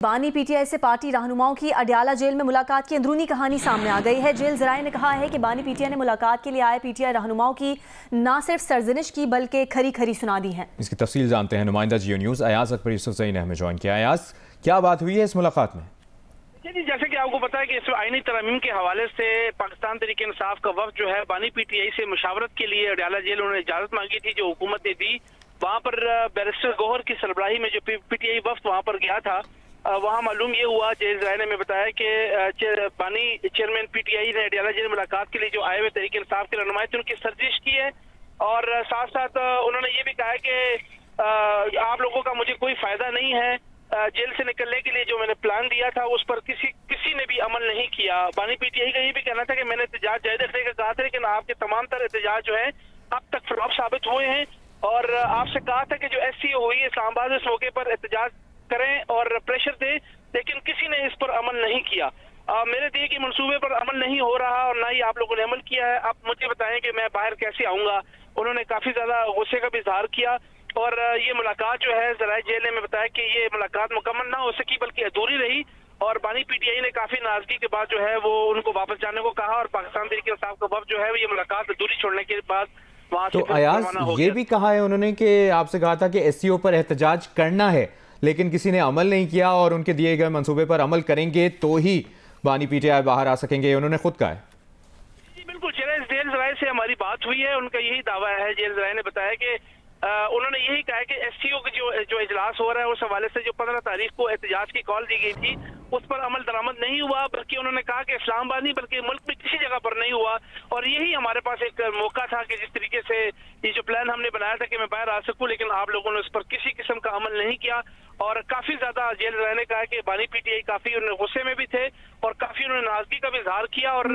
बानी पीटीआई से पार्टी रहनुमाओं की अडयाला जेल में मुलाकात की अंदरूनी कहानी सामने आ गई है। जेल ज़राए ने कहा है कि बानी पीटीआई ने मुलाकात के लिए आए पीटीआई रहनुमाओं की न सिर्फ सरजनिश की बल्कि खरी खरी सुना दी है। इसकी तफसील जानते हैं नुमाइंदा जियो न्यूज़ अयाज अकबर यूसुफजई ने हमें ज्वाइन किया। अयाज, क्या बात हुई है इस मुलाकात में? जी, जैसे कि आपको पता है कि इस आईनी तरमीम के हवाले से पाकिस्तान तहरीक इंसाफ का वफ्द जो है बानी पीटीआई से मुशावरत के लिए अडयाला जेल उन्होंने इजाजत मांगी थी, जो हुकूमत ने दी। वहाँ पर बैरिस्टर गौहर की सरबराही में जो पीटीआई वफ्द वहाँ पर गया था, वहाँ मालूम ये हुआ, जेल ज़राए ने बताया कि बानी चेयरमैन पीटीआई ने अडयाला जेल मुलाकात के लिए जो आए हुए तहरीक इंसाफ के रहनुमाई थे उनकी सर्जिश की है। और साथ साथ उन्होंने ये भी कहा है कि आप लोगों का मुझे कोई फायदा नहीं है। जेल से निकलने के लिए जो मैंने प्लान दिया था उस पर किसी ने भी अमल नहीं किया। बानी पीटीआई का ये भी कहना था कि मैंने एहतजाज जारी रखने का कहा था, लेकिन आपके तमाम तरह एहतजाज जो है अब तक फ्लॉप साबित हुए हैं। और आपसे कहा था कि जो SCO हुई है इस्लामाबाद इस मौके पर एहतजाज करें और प्रेशर दें, लेकिन किसी ने इस पर अमल नहीं किया। मेरे दिए कि मंसूबे पर अमल नहीं हो रहा और ना ही आप लोगों ने अमल किया है। आप मुझे बताएं कि मैं बाहर कैसे आऊंगा। उन्होंने काफी ज्यादा गुस्से का भी इजहार किया और ये मुलाकात जो है ज़राए जेल ने बताया कि ये मुलाकात मुकम्मल ना हो सकी बल्कि अधूरी रही। और बानी पीटीआई ने काफी नाराजगी के बाद जो है वो उनको वापस जाने को कहा और पाकिस्तान तहरीक इंसाफ का वफ्द जो है ये मुलाकात अधूरी छोड़ने के बाद वहाँ से अयाज ये भी कहा है उन्होंने कि आपसे कहा था कि SCO पर एहतजाज करना है, लेकिन किसी ने अमल नहीं किया और उनके दिए गए मंसूबे पर अमल करेंगे तो ही बानी पीटीआई बाहर आ सकेंगे, उन्होंने खुद कहा है। जी बिल्कुल, जेल ज़राए से हमारी बात हुई है, उनका यही दावा है। जेल ज़राए ने बताया कि उन्होंने यही कहा है कि SCO की जो इजलास हो रहा है उस हवाले से जो 15 तारीख को एहतजाज की कॉल दी गई थी उस पर अमल दरामद नहीं हुआ, बल्कि उन्होंने कहा कि इस्लामाबाद नहीं बल्कि मुल्क में किसी जगह पर नहीं हुआ। और यही हमारे पास एक मौका था कि जिस तरीके से ये जो प्लान हमने बनाया था कि मैं बाहर आ सकूं, लेकिन आप लोगों ने उस पर किसी किस्म का अमल नहीं किया। और काफी ज्यादा जेल ज़राए ने कहा कि बानी पीटीआई काफी उन्होंने गुस्से में भी थे और काफी उन्होंने नाराजगी का भी इजहार किया। और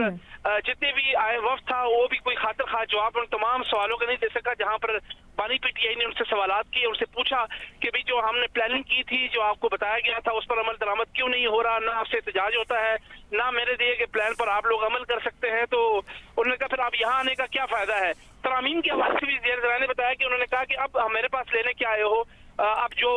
जितने भी आए वफ्द था वो भी कोई खातिर खा जवाब उन तमाम सवालों का नहीं दे सका, जहां पर बानी पीटीआई ने उनसे सवालात किए, उनसे पूछा कि भाई जो हमने प्लानिंग की थी, जो आपको बताया गया था उस पर अमल दरामद क्यों नहीं हो रहा, ना आपसे एहतजाज होता है, ना मेरे दिए गए प्लान पर आप लोग अमल कर सकते हैं। तो उन्होंने कहा फिर आप यहाँ आने का क्या फायदा है। तरामीम के हवाले से भी जेल ज़राए ने बताया कि उन्होंने कहा कि अब मेरे पास लेने क्या आए हो, अब जो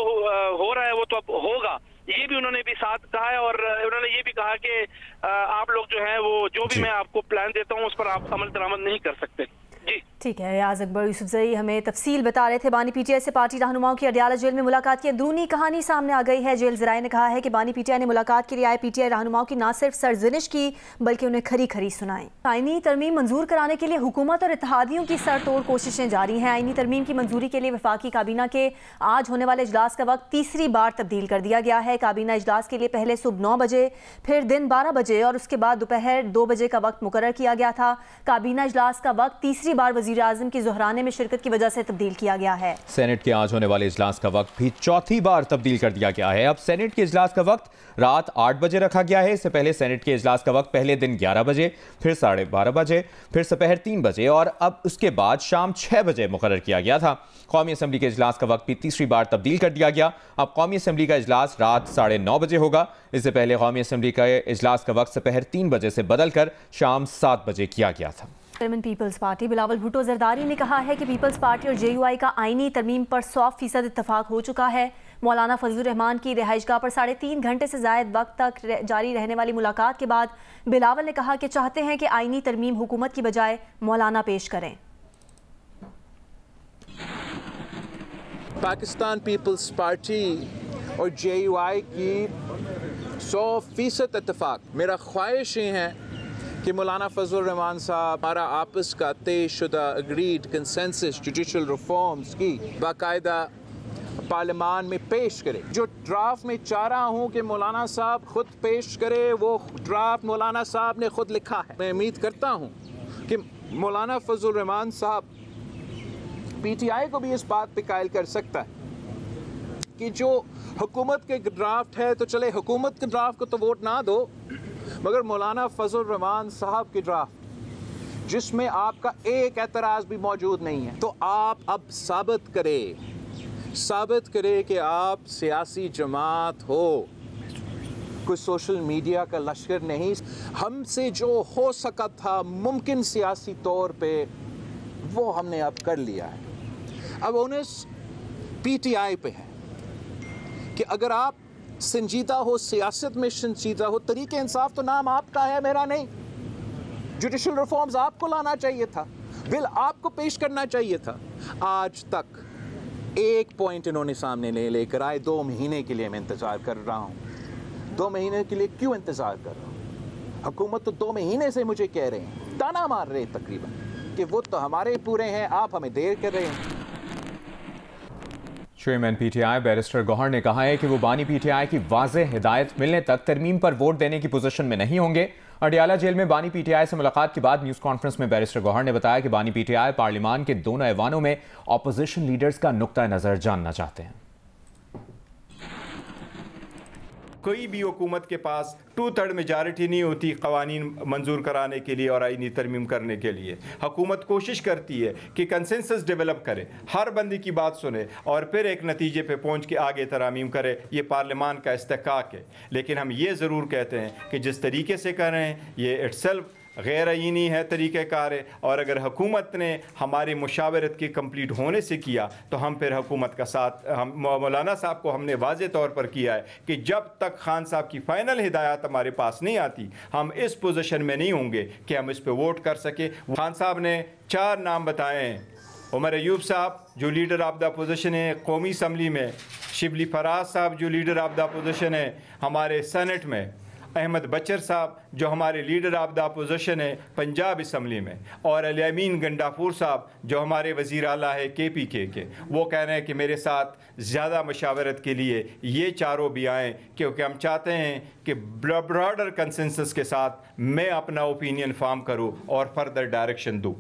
हो रहा है वो तो अब होगा, ये भी उन्होंने भी साथ कहा है। और उन्होंने ये भी कहा कि आप लोग जो है वो जो भी मैं आपको प्लान देता हूँ उस पर आप अमल दरामद नहीं कर सकते। जी ठीक है, अयाज अकबर यूसुफजई हमें तफसील बता रहे थे। बानी पीटीआई से पार्टी रहनुमाओं की अडयाला जेल में मुलाकात की अंदरूनी कहानी सामने आ गई है। जेल ज़राए ने कहा है कि बानी पीटीआई ने मुलाकात के लिए आए पीटीआई रहनुमाओं की न सिर्फ सरजनिश की बल्कि उन्हें खरी खरी सुनाई। आईनी तरमीम मंजूर कराने के लिए हुकूमत और इत्तेहादियों की सरतोड़ कोशिशें जारी हैं। आईनी तरमीम की मंजूरी के लिए वफाकी काबीना के आज होने वाले इजलास का वक्त तीसरी बार तब्दील कर दिया गया है। काबीना इजलास के लिए पहले सुबह 9 बजे, फिर दिन 12 बजे और उसके बाद दोपहर 2 बजे का वक्त मुकर्रर किया गया था। काबीना इजलास का वक्त तीसरी बार वज़ीर आज़म की ज़ुहराने में शिरकत की वजह से तब्दील किया गया है। सेनेट के आज होने वाले इजलास का वक्त भी चौथी बार तब्दील कर दिया गया है। अब सेनेट के इजलास का वक्त रात 8 बजे रखा गया है। इससे पहले सेनेट के इजलास का वक्त पहले दिन 11 बजे, फिर 12:30 बजे, फिर दोपहर 3 बजे और अब उसके बाद शाम 6 बजे मुकर्रर किया गया था। कौमी असम्बली के इजलास का वक्त भी तीसरी बार तब्दील कर दिया गया। अब कौमी असम्बली का इजलास रात 9:30 बजे होगा। इससे पहले कौमी असम्बली का इजलास का वक्त दोपहर 3 बजे से बदलकर शाम 7 बजे किया गया था। चेयरमैन पीपल्स पार्टी बिलावल भुट्टो जरदारी ने कहा है कि पीपल्स पार्टी और JUI का आईनी तरमीम पर 100% इत्तफाक हो चुका है। मौलाना फजलुर रहमान की रिहाइशगाह पर 3.5 घंटे से ज़ायद वक्त तक जारी रहने वाली मुलाकात के बाद बिलावल ने कहा कि चाहते हैं कि आईनी तरमीम हुकूमत की बजाय मौलाना पेश करें। पाकिस्तान पीपल्स पार्टी और JUI की 100% इत्तफाक। मेरा ख्वाहिश ये है कि मौलाना फजलुर रहमान साहब हमारा आपस का तयशुदा अग्रीड कंसेंसस जुडिशल रिफॉर्म्स की बाकायदा पार्लियामान में पेश करे। जो ड्राफ्ट में चाह रहा हूँ कि मौलाना साहब खुद पेश करे, वो ड्राफ्ट मौलाना साहब ने खुद लिखा है। मैं उम्मीद करता हूँ कि मौलाना फजलुर रहमान साहब PTI को भी इस बात पे कायल कर सकता है कि जो हुकूमत के ड्राफ्ट है तो चले हुकूमत के ड्राफ्ट को तो वोट ना दो, मगर मौलाना फजलुर रहमान साहब के ड्राफ्ट जिसमें आपका एक एतराज़ भी मौजूद नहीं है, तो आप अब साबित करे कि आप सियासी जमात हो, कोई सोशल मीडिया का लश्कर नहीं। हमसे जो हो सका था मुमकिन सियासी तौर पे वो हमने अब कर लिया है। अब ओनस PTI पे है कि अगर आप संजीदा हो, सियासत में संजीदा हो। तरीके इंसाफ तो नाम आपका है, मेरा नहीं। जुडिशल रिफॉर्म्स आपको लाना चाहिए था, बिल आपको पेश करना चाहिए था। आज तक एक पॉइंट इन्होंने सामने नहीं लेकर आए। 2 महीने के लिए मैं इंतज़ार कर रहा हूँ। 2 महीने के लिए क्यों इंतज़ार कर रहा हूँ? हुकूमत तो 2 महीने से मुझे कह रहे हैं, ताना मार रहे हैं तकरीबन कि वो तो हमारे पूरे हैं, आप हमें देर कर रहे हैं। चेयरमैन पीटीआई बैरिस्टर गौहर ने कहा है कि वो बानी पीटीआई की वाज़ेह हिदायत मिलने तक तरमीम पर वोट देने की पोजीशन में नहीं होंगे। अडियाला जेल में बानी पीटीआई से मुलाकात के बाद न्यूज़ कॉन्फ्रेंस में बैरिस्टर गौहर ने बताया कि बानी पीटीआई पार्लियामान के दोनों ऐवानों में ऑपोजिशन लीडर्स का नुक्ता नज़र जानना चाहते हैं। कोई भी हुकूमत के पास 2/3 मेजॉरिटी नहीं होती कवानीन मंजूर कराने के लिए और आईनी तरमीम करने के लिए। हुकूमत कोशिश करती है कि कंसेंसस डेवलप करे, हर बंदी की बात सुने और फिर एक नतीजे पे पहुंच के आगे तरामीम करे। ये पार्लियामान का इस्तेकाक है। लेकिन हम ये ज़रूर कहते हैं कि जिस तरीके से कर रहे हैं ये इट्सेल्फ गैर आईनी है तरीक़ेकार है। और अगर हुकूमत ने हमारी मुशावरत के कंप्लीट होने से किया तो हम फिर हुकूमत का साथ, हम मौलाना साहब को हमने वाज़े तौर पर किया है कि जब तक खान साहब की फ़ाइनल हिदायत हमारे पास नहीं आती हम इस पोजीशन में नहीं होंगे कि हम इस पर वोट कर सके। खान साहब ने 4 नाम बताए हैं। उमर अयूब साहब जो लीडर ऑफ द अपोजिशन है कौमी असम्बली में, शिबली फराज साहब जो लीडर ऑफ द अपोजिशन है हमारे सेनेट में, अहमद बचर साहब जो हमारे लीडर ऑफ द अपोजिशन है पंजाब असम्बली में, और अलीमीन गंडापुर साहब जो हमारे वज़ीर आला है KPK के। वो कह रहे हैं कि मेरे साथ ज़्यादा मशावरत के लिए ये चारों भी आएँ, क्योंकि हम चाहते हैं कि ब्रॉडर कंसेंसस के साथ मैं अपना ओपिनियन फार्म करूँ और फर्दर डायरेक्शन दूँ।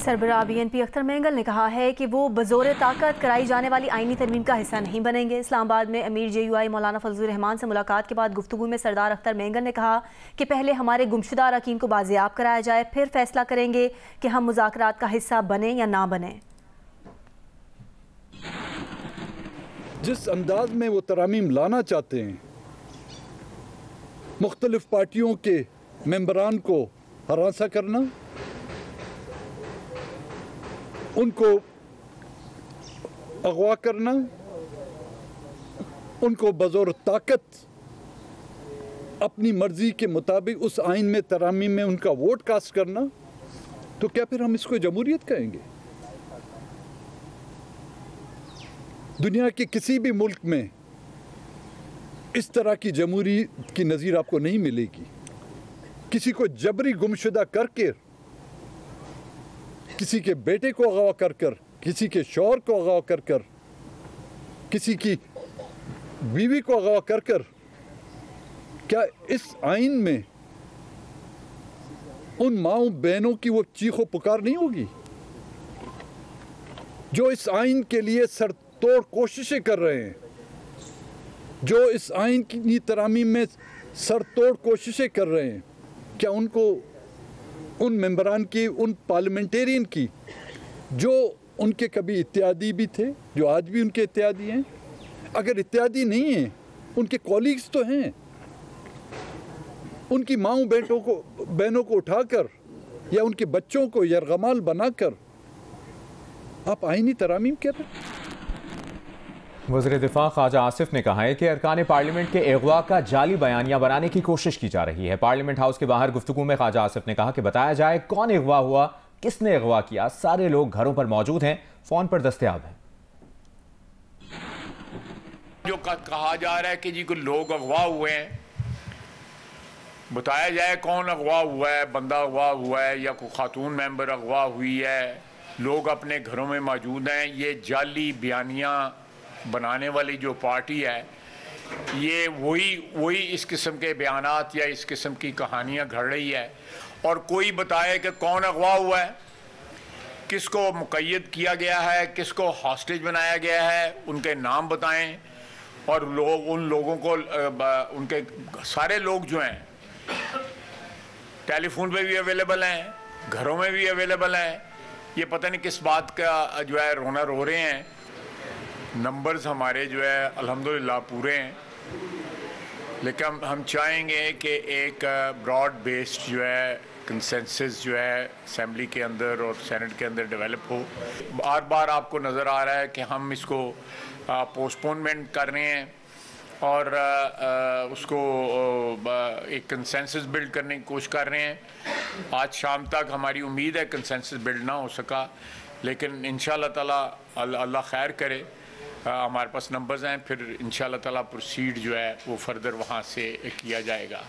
सरबराह BNP अख्तर मेंगल ने कहा है कि वो बज़ोर ताकत कराई जाने वाली आईनी तरमीम का हिस्सा नहीं बनेंगे। इस्लामाबाद में अमीर JUI मौलाना फजलुर रहमान से मुलाकात के बाद गुफ्तगू में सरदार अख्तर मेंगल ने कहा कि पहले हमारे गुमशुदा अरकान को बाजियाब कराया जाए, फिर फैसला करेंगे कि हम मुज़ाकरात का हिस्सा बने या ना बने। जिस अंदाज में वो तरामीम लाना चाहते हैं, मुख्तलिफ पार्टियों के मेंबरान को हरासा करना, उनको अगवा करना, उनको बज़ोर ताकत अपनी मर्जी के मुताबिक उस आइन में तरामीम में उनका वोट कास्ट करना, तो क्या फिर हम इसको जमहूरियत कहेंगे? दुनिया के किसी भी मुल्क में इस तरह की जमहूरियत की नज़ीर आपको नहीं मिलेगी। किसी को जबरी गुमशुदा करके, किसी के बेटे को अगवा कर कर, किसी के शौहर को अगवा कर कर, किसी की बीवी को अगवा कर कर, क्या इस आइन में उन माओ बहनों की वो चीखो पुकार नहीं होगी जो इस आइन के लिए सरतोड़ कोशिशें कर रहे हैं, जो इस आइन की तरामीम में सरतोड़ कोशिशें कर रहे हैं? क्या उनको, उन मेंबरान की, उन पार्लियामेंटेरियन की जो उनके कभी इत्यादी भी थे, जो आज भी उनके इत्यादी हैं, अगर इत्यादी नहीं हैं उनके कॉलीग्स तो हैं, उनकी माओ बहनों को उठाकर या उनके बच्चों को यरगमाल बनाकर आप आईनी तरामीम कर रहे हैं। वज़ीर दिफा ख्वाजा आसिफ ने कहा है कि अरकान पार्लियामेंट के अगवा का जाली बयानिया बनाने की कोशिश की जा रही है। पार्लियामेंट हाउस के बाहर गुफ्तगू में ख्वाजा आसिफ ने कहा कि बताया जाए कौन अगवा हुआ, किसने अगवा किया। सारे लोग घरों पर मौजूद हैं, फोन पर दस्तयाब हैं। जो कहा जा रहा है कि जी कोई लोग अगवा हुए हैं, बताया जाए कौन अगवा हुआ है, बंदा अगवा हुआ है या कोई खातून मेंबर अगवा हुई है, लोग अपने घरों में मौजूद हैं। ये जाली बयानिया बनाने वाली जो पार्टी है, ये वही इस किस्म के बयानात या इस किस्म की कहानियाँ घड़ रही है। और कोई बताए कि कौन अगवा हुआ है, किसको मुक़य्यद किया गया है, किसको हॉस्टेज बनाया गया है, उनके नाम बताएं। और लोग, उन लोगों को, उनके सारे लोग जो हैं टेलीफोन पे भी अवेलेबल हैं, घरों में भी अवेलेबल हैं। ये पता नहीं किस बात का जो है रोना रो रहे हैं। नंबर्स हमारे जो है अल्हम्दुलिल्लाह पूरे हैं, लेकिन हम चाहेंगे कि एक ब्रॉड बेस्ड जो है कंसेंसस जो है असेंबली के अंदर और सेनेट के अंदर डेवलप हो। बार बार आपको नज़र आ रहा है कि हम इसको पोस्टपोनमेंट कर रहे हैं। और उसको एक कंसेंसस बिल्ड करने की कोशिश कर रहे हैं। आज शाम तक हमारी उम्मीद है कंसेंसस बिल्ड ना हो सका, लेकिन इंशाअल्लाह ताला अल्लाह खैर करे, हमारे पास नंबर्स हैं, फिर इंशाअल्लाह ताला प्रोसीड जो है वो फर्दर वहाँ से किया जाएगा।